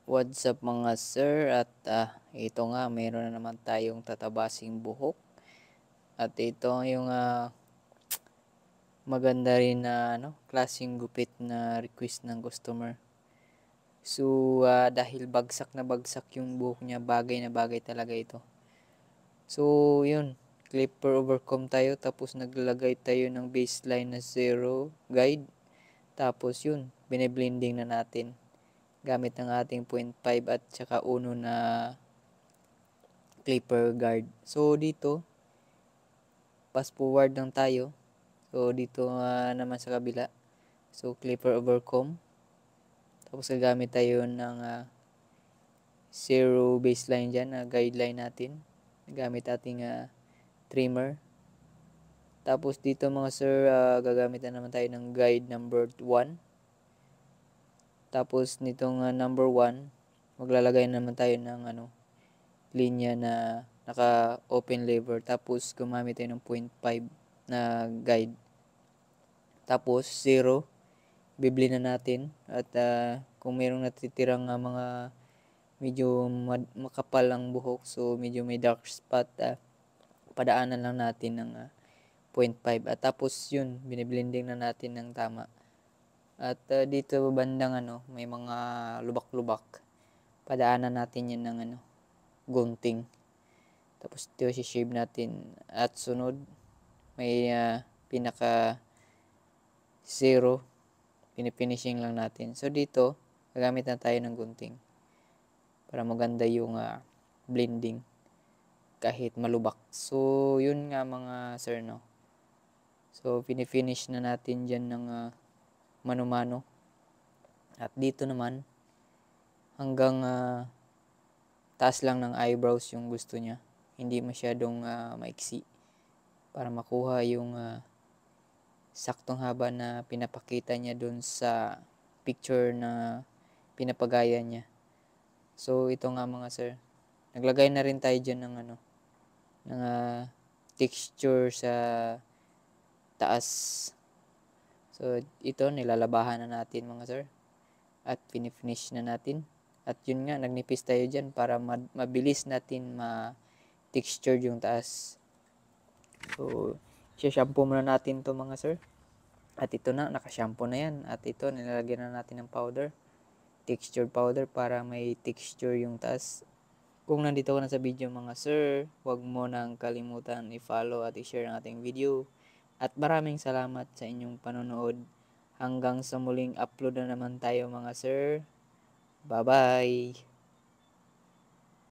What's up mga sir at ito nga meron na naman tayong tatabasing buhok at ito yung maganda rin na klaseng gupit na request ng customer. So dahil bagsak na bagsak yung buhok niya, bagay na bagay talaga ito. So yun, clipper overcome tayo tapos naglalagay tayo ng baseline na zero guide. Tapos yun, bine-blending na natin gamit ng ating 0.5 at saka uno na clipper guard. So dito, fast forward lang tayo. So dito naman sa kabila. So clipper overcome. Tapos gagamit tayo ng zero baseline dyan na guideline natin. Gamit ating trimmer. Tapos dito mga sir, gagamit na naman tayo ng guide number 1. Tapos nitong number 1, maglalagay naman tayo ng linya na naka open lever. Tapos gumamit tayo ng 0.5 na guide. Tapos 0, bibili na natin. At kung mayroong natitirang mga medyo makapal ang buhok, so medyo may dark spot, padaanan lang natin ng 0.5. At tapos yun, biniblending na natin ng tama. At dito bandang may mga lubak-lubak. Padaanan natin yan ng gunting. Tapos ito si-shave natin. At sunod, may pinaka 0, pinifinishing lang natin. So dito, gagamit na tayo ng gunting para maganda yung blending kahit malubak. So yun nga mga sir, no. So pinifinish na natin dyan ng mano-mano. At dito naman, hanggang taas lang ng eyebrows yung gusto niya. Hindi masyadong maiksi para makuha yung saktong haba na pinapakita niya dun sa picture na pinapagaya niya. So ito nga mga sir, naglagay na rin tayo dyan ng ng texture sa taas. So ito nilalabahan na natin mga sir at finish na natin. At yun nga, nagnipis tayo dyan para mabilis natin ma-texture yung taas. So, shampoo muna natin to mga sir. At ito na, naka-shampoo na yan. At ito, nilalagyan na natin ng powder. Texture powder para may texture yung taas. Kung nandito ka na sa video mga sir, huwag mo nang kalimutan i-follow at i-share ang ating video. At maraming salamat sa inyong panonood. Hanggang sa muling upload na naman tayo mga sir. Bye-bye!